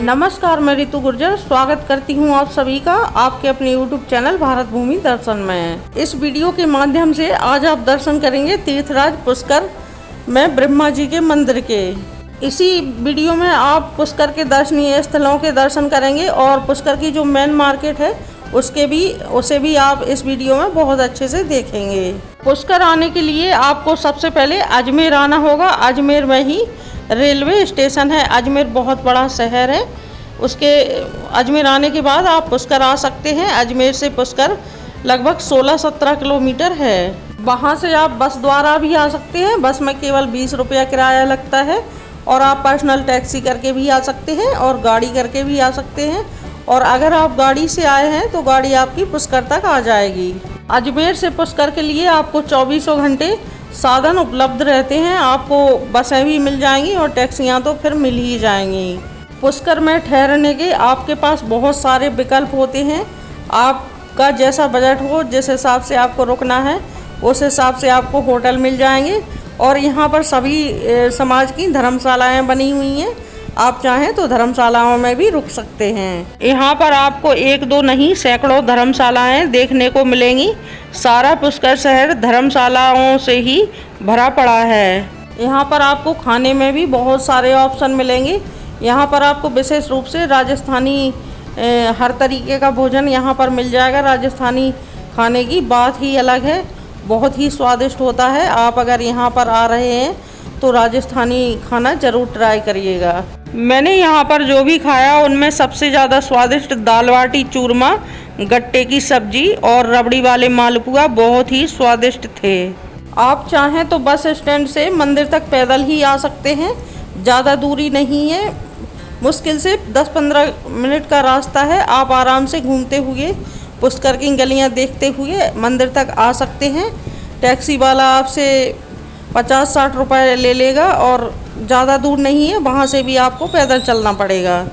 नमस्कार, मैं रितु गुर्जर स्वागत करती हूं आप सभी का आपके अपने YouTube चैनल भारत भूमि दर्शन में। इस वीडियो के माध्यम से आज आप दर्शन करेंगे तीर्थराज पुष्कर में ब्रह्मा जी के मंदिर के। इसी वीडियो में आप पुष्कर के दर्शनीय स्थलों के दर्शन करेंगे और पुष्कर की जो मेन मार्केट है उसे भी आप इस वीडियो में बहुत अच्छे से देखेंगे। पुष्कर आने के लिए आपको सबसे पहले अजमेर आना होगा। अजमेर में ही रेलवे स्टेशन है। अजमेर बहुत बड़ा शहर है। उसके अजमेर आने के बाद आप पुष्कर आ सकते हैं। अजमेर से पुष्कर लगभग 16-17 किलोमीटर है। वहाँ से आप बस द्वारा भी आ सकते हैं। बस में केवल 20 रुपया किराया लगता है और आप पर्सनल टैक्सी करके भी आ सकते हैं और गाड़ी करके भी आ सकते हैं। और अगर आप गाड़ी से आए हैं तो गाड़ी आपकी पुष्कर तक आ जाएगी। अजमेर से पुष्कर के लिए आपको 24 घंटे साधन उपलब्ध रहते हैं। आपको बसें भी मिल जाएंगी और टैक्सियां तो फिर मिल ही जाएंगी। पुष्कर में ठहरने के आपके पास बहुत सारे विकल्प होते हैं। आपका जैसा बजट हो, जिस हिसाब से आपको रुकना है, उस हिसाब से आपको होटल मिल जाएंगे। और यहाँ पर सभी समाज की धर्मशालाएं बनी हुई हैं। आप चाहें तो धर्मशालाओं में भी रुक सकते हैं। यहाँ पर आपको एक दो नहीं सैकड़ों धर्मशालाएं देखने को मिलेंगी। सारा पुष्कर शहर धर्मशालाओं से ही भरा पड़ा है। यहाँ पर आपको खाने में भी बहुत सारे ऑप्शन मिलेंगे। यहाँ पर आपको विशेष रूप से राजस्थानी हर तरीके का भोजन यहाँ पर मिल जाएगा। राजस्थानी खाने की बात ही अलग है, बहुत ही स्वादिष्ट होता है। आप अगर यहाँ पर आ रहे हैं तो राजस्थानी खाना ज़रूर ट्राई करिएगा। मैंने यहाँ पर जो भी खाया उनमें सबसे ज़्यादा स्वादिष्ट दाल बाटी चूरमा, गट्टे की सब्जी और रबड़ी वाले मालपुआ बहुत ही स्वादिष्ट थे। आप चाहें तो बस स्टैंड से मंदिर तक पैदल ही आ सकते हैं। ज़्यादा दूरी नहीं है, मुश्किल से 10-15 मिनट का रास्ता है। आप आराम से घूमते हुए पुष्कर की गलियाँ देखते हुए मंदिर तक आ सकते हैं। टैक्सी वाला आपसे 50-60 रुपये ले लेगा और ज़्यादा दूर नहीं है, वहाँ से भी आपको पैदल चलना पड़ेगा।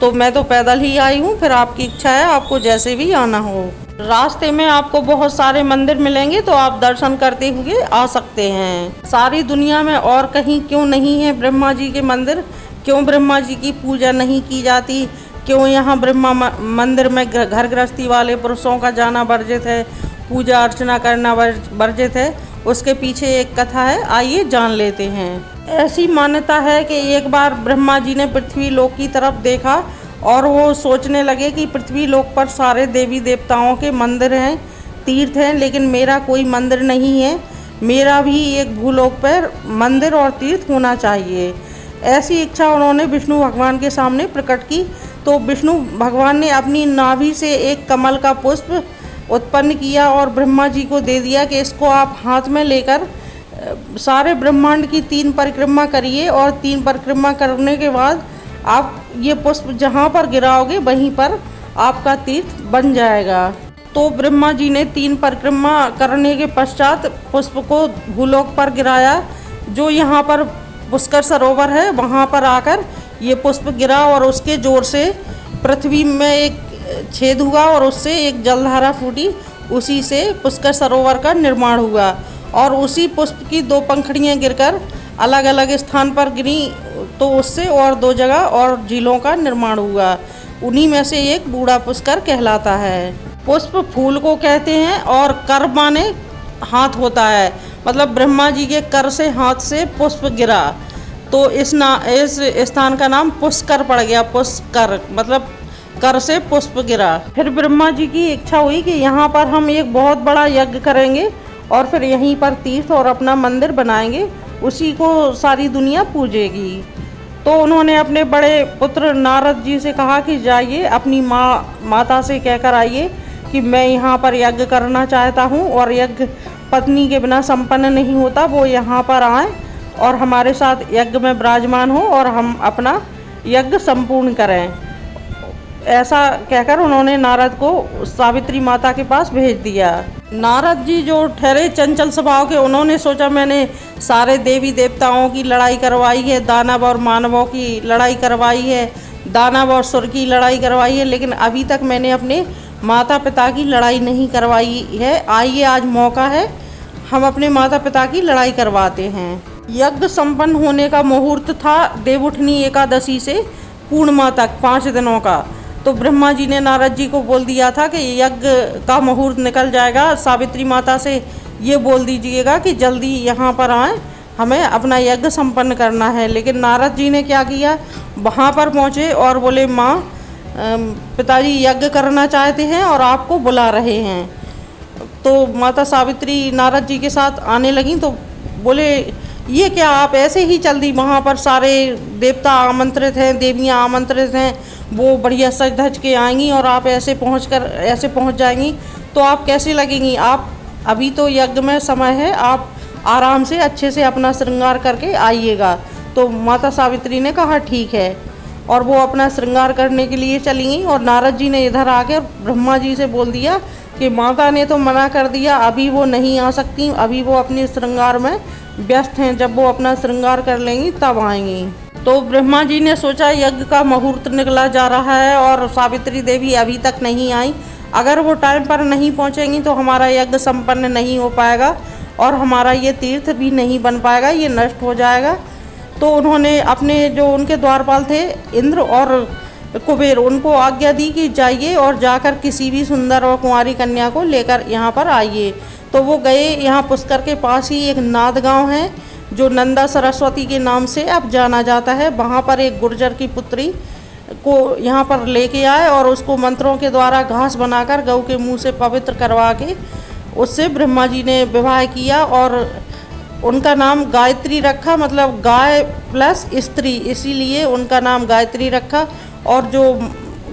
तो मैं तो पैदल ही आई हूँ, फिर आपकी इच्छा है आपको जैसे भी आना हो। रास्ते में आपको बहुत सारे मंदिर मिलेंगे तो आप दर्शन करते हुए आ सकते हैं। सारी दुनिया में और कहीं क्यों नहीं है ब्रह्मा जी के मंदिर? क्यों ब्रह्मा जी की पूजा नहीं की जाती? क्यों यहाँ ब्रह्मा मंदिर में घर गृहस्थी वाले पुरुषों का जाना वर्जित है, पूजा अर्चना करना वर्जित है? उसके पीछे एक कथा है, आइए जान लेते हैं। ऐसी मान्यता है कि एक बार ब्रह्मा जी ने पृथ्वी लोक की तरफ देखा और वो सोचने लगे कि पृथ्वी लोक पर सारे देवी देवताओं के मंदिर हैं, तीर्थ हैं, लेकिन मेरा कोई मंदिर नहीं है। मेरा भी एक भूलोक पर मंदिर और तीर्थ होना चाहिए। ऐसी इच्छा उन्होंने विष्णु भगवान के सामने प्रकट की। तो विष्णु भगवान ने अपनी नाभि से एक कमल का पुष्प उत्पन्न किया और ब्रह्मा जी को दे दिया कि इसको आप हाथ में लेकर सारे ब्रह्मांड की 3 परिक्रमा करिए और 3 परिक्रमा करने के बाद आप ये पुष्प जहाँ पर गिराओगे वहीं पर आपका तीर्थ बन जाएगा। तो ब्रह्मा जी ने 3 परिक्रमा करने के पश्चात पुष्प को भूलोक पर गिराया। जो यहाँ पर पुष्कर सरोवर है वहाँ पर आकर ये पुष्प गिरा और उसके जोर से पृथ्वी में एक छेद हुआ और उससे एक जलधारा फूटी। उसी से पुष्कर सरोवर का निर्माण हुआ और उसी पुष्प की 2 पंखुड़ियाँ गिरकर अलग अलग स्थान पर गिरी तो उससे और 2 जगह और झीलों का निर्माण हुआ। उन्हीं में से एक बूढ़ा पुष्कर कहलाता है। पुष्प फूल को कहते हैं और कर माने हाथ होता है, मतलब ब्रह्मा जी के कर से हाथ से पुष्प गिरा तो इस स्थान का नाम पुष्कर पड़ गया। पुष्कर मतलब कर से पुष्प गिरा। फिर ब्रह्मा जी की इच्छा हुई कि यहाँ पर हम एक बहुत बड़ा यज्ञ करेंगे और फिर यहीं पर तीर्थ और अपना मंदिर बनाएंगे, उसी को सारी दुनिया पूजेगी। तो उन्होंने अपने बड़े पुत्र नारद जी से कहा कि जाइए अपनी माता से कहकर आइए कि मैं यहाँ पर यज्ञ करना चाहता हूँ और यज्ञ पत्नी के बिना संपन्न नहीं होता। वो यहाँ पर आएँ और हमारे साथ यज्ञ में विराजमान हो और हम अपना यज्ञ संपूर्ण करें। ऐसा कहकर उन्होंने नारद को सावित्री माता के पास भेज दिया। नारद जी जो ठहरे चंचल स्वभाव के, उन्होंने सोचा मैंने सारे देवी देवताओं की लड़ाई करवाई है, दानव और मानवों की लड़ाई करवाई है, दानव और सुर की लड़ाई करवाई है, लेकिन अभी तक मैंने अपने माता पिता की लड़ाई नहीं करवाई है। आइए आज मौका है, हम अपने माता पिता की लड़ाई करवाते हैं। यज्ञ संपन्न होने का मुहूर्त था देवउठनी एकादशी से। पूर्णिमा तक 5 दिनों का। तो ब्रह्मा जी ने नारद जी को बोल दिया था कि यज्ञ का मुहूर्त निकल जाएगा, सावित्री माता से ये बोल दीजिएगा कि जल्दी यहाँ पर आएँ, हमें अपना यज्ञ संपन्न करना है। लेकिन नारद जी ने क्या किया, वहाँ पर पहुँचे और बोले माँ पिताजी यज्ञ करना चाहते हैं और आपको बुला रहे हैं। तो माता सावित्री नारद जी के साथ आने लगी तो बोले ये क्या, आप ऐसे ही चल दी, वहाँ पर सारे देवता आमंत्रित हैं, देवियाँ आमंत्रित हैं, वो बढ़िया सज धज के आएंगी और आप ऐसे पहुँच जाएंगी, तो आप कैसे लगेंगी? आप अभी तो यज्ञ में समय है, आप आराम से अच्छे से अपना श्रृंगार करके आइएगा। तो माता सावित्री ने कहा ठीक है, और वो अपना श्रृंगार करने के लिए चली गई। और नारद जी ने इधर आकर ब्रह्मा जी से बोल दिया कि माता ने तो मना कर दिया, अभी वो नहीं आ सकती, अभी वो अपने श्रृंगार में व्यस्त हैं, जब वो अपना श्रृंगार कर लेंगी तब आएंगी। तो ब्रह्मा जी ने सोचा यज्ञ का मुहूर्त निकला जा रहा है और सावित्री देवी अभी तक नहीं आई, अगर वो टाइम पर नहीं पहुंचेंगी तो हमारा यज्ञ संपन्न नहीं हो पाएगा और हमारा ये तीर्थ भी नहीं बन पाएगा, ये नष्ट हो जाएगा। तो उन्होंने अपने जो उनके द्वारपाल थे इंद्र और कुबेर, उनको आज्ञा दी कि जाइए और जाकर किसी भी सुंदर और कुंवारी कन्या को लेकर यहाँ पर आइए। तो वो गए। यहाँ पुष्कर के पास ही एक नाद गांव है जो नंदा सरस्वती के नाम से अब जाना जाता है। वहाँ पर एक गुर्जर की पुत्री को यहाँ पर लेके आए और उसको मंत्रों के द्वारा घास बनाकर गऊ के मुंह से पवित्र करवा के उससे ब्रह्मा जी ने विवाह किया और उनका नाम गायत्री रखा, मतलब गाय प्लस स्त्री, इसीलिए उनका नाम गायत्री रखा। और जो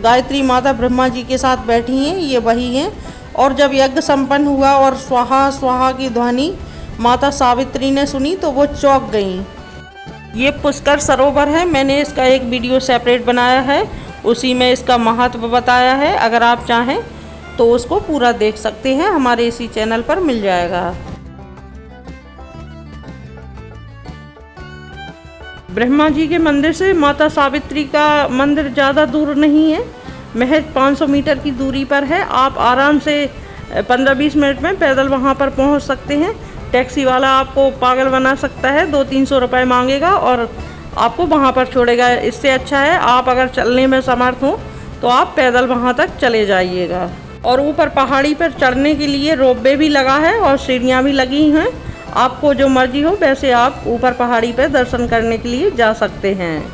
गायत्री माता ब्रह्मा जी के साथ बैठी हैं ये वही हैं। और जब यज्ञ संपन्न हुआ और स्वाहा स्वाहा की ध्वनि माता सावित्री ने सुनी तो वो चौंक गईं। ये पुष्कर सरोवर है, मैंने इसका एक वीडियो सेपरेट बनाया है, उसी में इसका महत्व बताया है। अगर आप चाहें तो उसको पूरा देख सकते हैं, हमारे इसी चैनल पर मिल जाएगा। ब्रह्मा जी के मंदिर से माता सावित्री का मंदिर ज़्यादा दूर नहीं है, महज 500 मीटर की दूरी पर है। आप आराम से 15-20 मिनट में पैदल वहां पर पहुंच सकते हैं। टैक्सी वाला आपको पागल बना सकता है, 200-300 रुपये मांगेगा और आपको वहां पर छोड़ेगा। इससे अच्छा है आप अगर चलने में समर्थ हो तो आप पैदल वहां तक चले जाइएगा। और ऊपर पहाड़ी पर चढ़ने के लिए रोपवे भी लगा है और सीढ़ियाँ भी लगी हैं। आपको जो मर्जी हो वैसे आप ऊपर पहाड़ी पर दर्शन करने के लिए जा सकते हैं।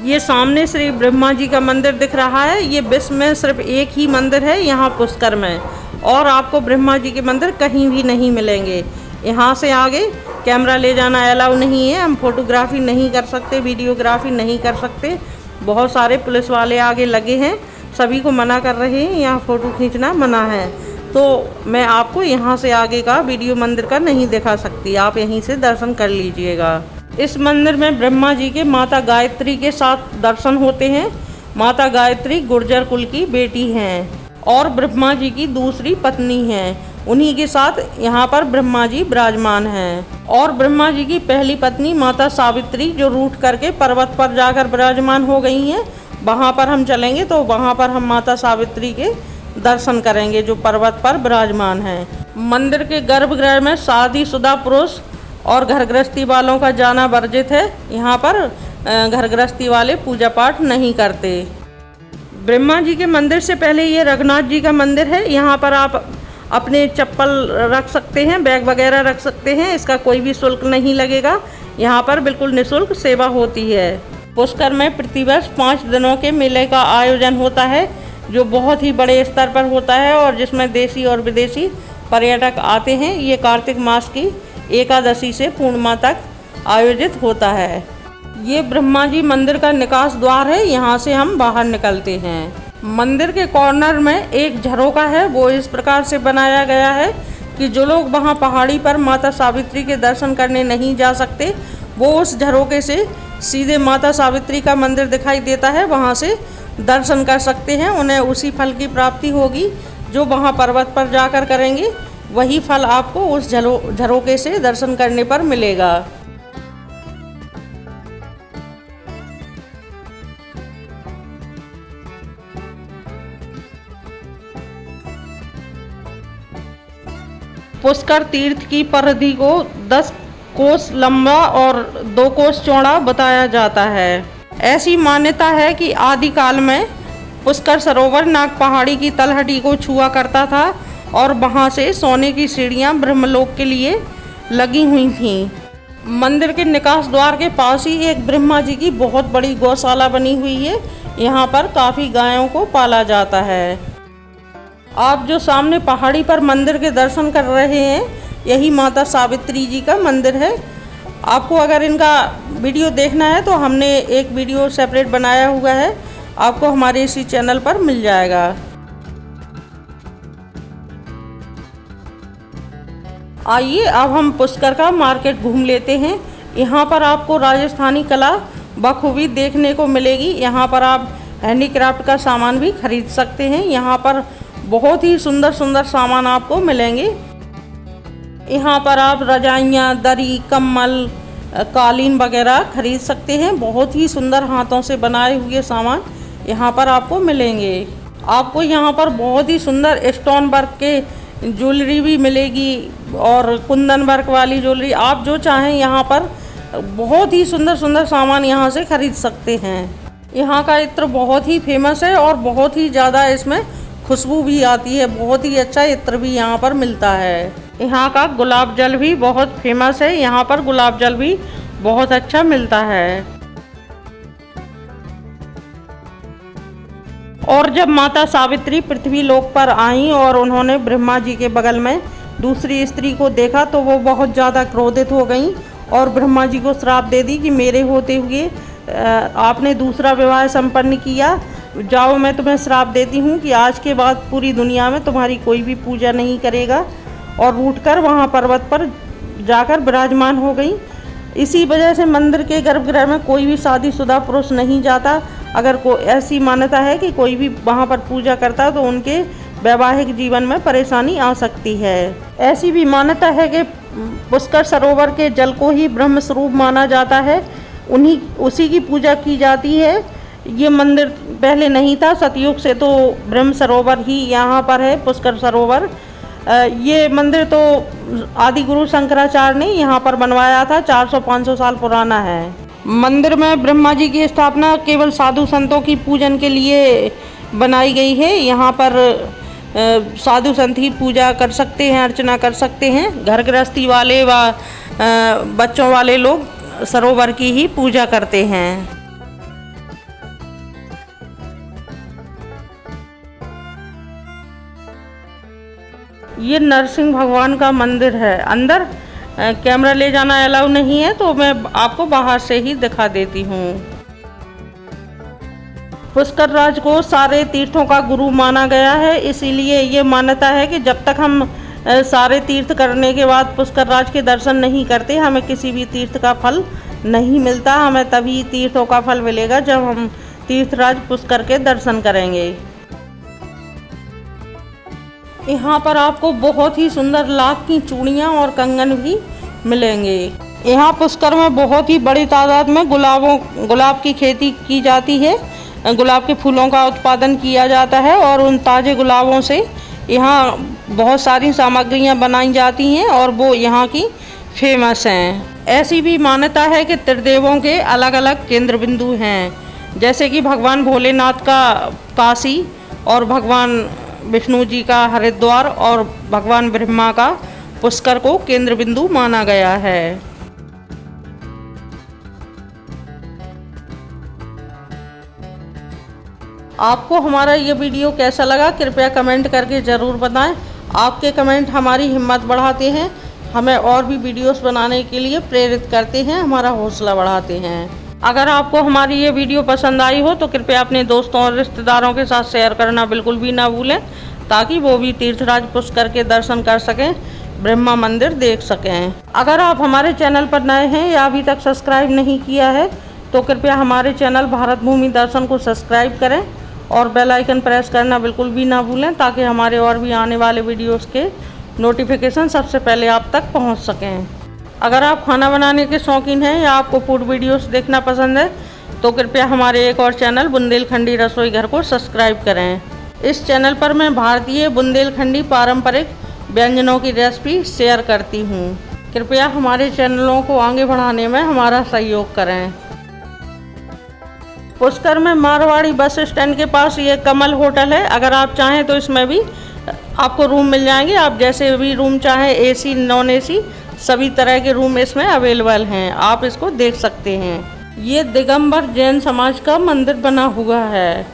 ये सामने श्री ब्रह्मा जी का मंदिर दिख रहा है। ये विश्व में सिर्फ एक ही मंदिर है यहाँ पुष्कर में, और आपको ब्रह्मा जी के मंदिर कहीं भी नहीं मिलेंगे। यहाँ से आगे कैमरा ले जाना अलाउ नहीं है, हम फोटोग्राफी नहीं कर सकते, वीडियोग्राफी नहीं कर सकते। बहुत सारे पुलिस वाले आगे लगे हैं, सभी को मना कर रहे हैं, यहाँ फ़ोटो खींचना मना है। तो मैं आपको यहाँ से आगे का वीडियो मंदिर का नहीं दिखा सकती, आप यहीं से दर्शन कर लीजिएगा। इस मंदिर में ब्रह्मा जी के माता गायत्री के साथ दर्शन होते हैं। माता गायत्री गुर्जर कुल की बेटी हैं और ब्रह्मा जी की दूसरी पत्नी हैं। उन्हीं के साथ यहाँ पर ब्रह्मा जी विराजमान हैं। और ब्रह्मा जी की पहली पत्नी माता सावित्री जो रूठ करके पर्वत पर जाकर विराजमान हो गई हैं, वहाँ पर हम चलेंगे तो वहाँ पर हम माता सावित्री के दर्शन करेंगे जो पर्वत पर विराजमान हैं। मंदिर के गर्भगृह में शादीशुदा पुरुष और घर गृहस्थी वालों का जाना वर्जित है। यहाँ पर घर गृहस्थी वाले पूजा पाठ नहीं करते। ब्रह्मा जी के मंदिर से पहले ये रघुनाथ जी का मंदिर है। यहाँ पर आप अपने चप्पल रख सकते हैं, बैग वगैरह रख सकते हैं, इसका कोई भी शुल्क नहीं लगेगा। यहाँ पर बिल्कुल निःशुल्क सेवा होती है। पुष्कर में प्रतिवर्ष 5 दिनों के मेले का आयोजन होता है जो बहुत ही बड़े स्तर पर होता है और जिसमें देशी और विदेशी पर्यटक आते हैं। ये कार्तिक मास की एकादशी से पूर्णिमा तक आयोजित होता है। ये ब्रह्मा जी मंदिर का निकास द्वार है, यहाँ से हम बाहर निकलते हैं। मंदिर के कॉर्नर में एक झरोखा है, वो इस प्रकार से बनाया गया है कि जो लोग वहाँ पहाड़ी पर माता सावित्री के दर्शन करने नहीं जा सकते, वो उस झरोखे से सीधे माता सावित्री का मंदिर दिखाई देता है, वहाँ से दर्शन कर सकते हैं। उन्हें उसी फल की प्राप्ति होगी जो वहाँ पर्वत पर जाकर करेंगे, वही फल आपको उस झरोखे से दर्शन करने पर मिलेगा। पुष्कर तीर्थ की परिधि को 10 कोस लंबा और 2 कोस चौड़ा बताया जाता है। ऐसी मान्यता है कि आदिकाल में पुष्कर सरोवर नाग पहाड़ी की तलहटी को छुआ करता था और वहाँ से सोने की सीढ़ियाँ ब्रह्मलोक के लिए लगी हुई थीं। मंदिर के निकास द्वार के पास ही एक ब्रह्मा जी की बहुत बड़ी गौशाला बनी हुई है। यहाँ पर काफ़ी गायों को पाला जाता है। आप जो सामने पहाड़ी पर मंदिर के दर्शन कर रहे हैं, यही माता सावित्री जी का मंदिर है। आपको अगर इनका वीडियो देखना है तो हमने एक वीडियो सेपरेट बनाया हुआ है, आपको हमारे इसी चैनल पर मिल जाएगा। आइए अब हम पुष्कर का मार्केट घूम लेते हैं। यहाँ पर आपको राजस्थानी कला बखूबी देखने को मिलेगी। यहाँ पर आप हैंडीक्राफ्ट का सामान भी खरीद सकते हैं। यहाँ पर बहुत ही सुंदर सुंदर सामान आपको मिलेंगे। यहाँ पर आप रजाइयाँ, दरी, कंबल, कालीन वगैरह खरीद सकते हैं। बहुत ही सुंदर हाथों से बनाए हुए सामान यहाँ पर आपको मिलेंगे। आपको यहाँ पर बहुत ही सुंदर स्टोन वर्क के ज्वेलरी भी मिलेगी और कुंदन वर्क वाली ज्वेलरी, आप जो चाहें यहाँ पर बहुत ही सुंदर सुंदर सामान यहाँ से खरीद सकते हैं। यहाँ का इत्र बहुत ही फेमस है और बहुत ही ज़्यादा इसमें खुशबू भी आती है। बहुत ही अच्छा इत्र भी यहाँ पर मिलता है। यहाँ का गुलाब जल भी बहुत फेमस है। यहाँ पर गुलाब जल भी बहुत अच्छा मिलता है। और जब माता सावित्री पृथ्वी लोक पर आईं और उन्होंने ब्रह्मा जी के बगल में दूसरी स्त्री को देखा तो वो बहुत ज़्यादा क्रोधित हो गईं और ब्रह्मा जी को श्राप दे दी कि मेरे होते हुए आपने दूसरा विवाह संपन्न किया। जाओ, मैं तुम्हें श्राप देती हूँ कि आज के बाद पूरी दुनिया में तुम्हारी कोई भी पूजा नहीं करेगा। और रूठकर वहाँ पर्वत पर जाकर विराजमान हो गई। इसी वजह से मंदिर के गर्भगृह में कोई भी शादीशुदा पुरुष नहीं जाता। अगर ऐसी मान्यता है कि कोई भी वहाँ पर पूजा करता है तो उनके वैवाहिक जीवन में परेशानी आ सकती है। ऐसी भी मान्यता है कि पुष्कर सरोवर के जल को ही ब्रह्म स्वरूप माना जाता है, उसी की पूजा की जाती है। ये मंदिर पहले नहीं था, सतयुग से तो ब्रह्म सरोवर ही यहाँ पर है, पुष्कर सरोवर। ये मंदिर तो आदि गुरु शंकराचार्य ने यहाँ पर बनवाया था, 400-500 साल पुराना है। मंदिर में ब्रह्मा जी की स्थापना केवल साधु संतों की पूजन के लिए बनाई गई है। यहाँ पर साधु संत ही पूजा कर सकते हैं, अर्चना कर सकते हैं। घर गृहस्थी वाले व बच्चों वाले लोग सरोवर की ही पूजा करते हैं। ये नरसिंह भगवान का मंदिर है। अंदर कैमरा ले जाना अलाउ नहीं है तो मैं आपको बाहर से ही दिखा देती हूँ। पुष्कर राज को सारे तीर्थों का गुरु माना गया है, इसीलिए ये मान्यता है कि जब तक हम सारे तीर्थ करने के बाद पुष्कर राज के दर्शन नहीं करते, हमें किसी भी तीर्थ का फल नहीं मिलता। हमें तभी तीर्थों का फल मिलेगा जब हम तीर्थराज पुष्कर के दर्शन करेंगे। यहाँ पर आपको बहुत ही सुंदर लाख की चूड़ियाँ और कंगन भी मिलेंगे। यहाँ पुष्कर में बहुत ही बड़ी तादाद में गुलाब की खेती की जाती है। गुलाब के फूलों का उत्पादन किया जाता है और उन ताज़े गुलाबों से यहाँ बहुत सारी सामग्रियाँ बनाई जाती हैं और वो यहाँ की फेमस हैं। ऐसी भी मान्यता है कि त्रिदेवों के अलग अलग केंद्र बिंदु हैं, जैसे कि भगवान भोलेनाथ का काशी और भगवान विष्णु जी का हरिद्वार और भगवान ब्रह्मा का पुष्कर को केंद्र बिंदु माना गया है। आपको हमारा ये वीडियो कैसा लगा कृपया कमेंट करके ज़रूर बताएं। आपके कमेंट हमारी हिम्मत बढ़ाते हैं, हमें और भी वीडियोस बनाने के लिए प्रेरित करते हैं, हमारा हौसला बढ़ाते हैं। अगर आपको हमारी ये वीडियो पसंद आई हो तो कृपया अपने दोस्तों और रिश्तेदारों के साथ शेयर करना बिल्कुल भी ना भूलें, ताकि वो भी तीर्थराज पुष्कर के दर्शन कर सकें, ब्रह्मा मंदिर देख सकें। अगर आप हमारे चैनल पर नए हैं या अभी तक सब्सक्राइब नहीं किया है तो कृपया हमारे चैनल भारत भूमि दर्शन को सब्सक्राइब करें और बेल आइकन प्रेस करना बिल्कुल भी ना भूलें, ताकि हमारे और भी आने वाले वीडियोस के नोटिफिकेशन सबसे पहले आप तक पहुंच सकें। अगर आप खाना बनाने के शौकीन हैं या आपको फूड वीडियोस देखना पसंद है तो कृपया हमारे एक और चैनल बुंदेलखंडी रसोई घर को सब्सक्राइब करें। इस चैनल पर मैं भारतीय बुंदेलखंडी पारंपरिक व्यंजनों की रेसिपी शेयर करती हूँ। कृपया हमारे चैनलों को आगे बढ़ाने में हमारा सहयोग करें। पुष्कर में मारवाड़ी बस स्टैंड के पास ये कमल होटल है। अगर आप चाहें तो इसमें भी आपको रूम मिल जाएंगे। आप जैसे भी रूम चाहें, एसी नॉन एसी सभी तरह के रूम इसमें अवेलेबल हैं। आप इसको देख सकते हैं। ये दिगंबर जैन समाज का मंदिर बना हुआ है।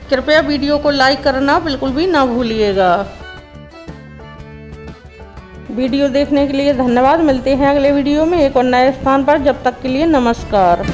कृपया वीडियो को लाइक करना बिल्कुल भी ना भूलिएगा। वीडियो देखने के लिए धन्यवाद। मिलते हैं अगले वीडियो में एक और नए स्थान पर। जब तक के लिए नमस्कार।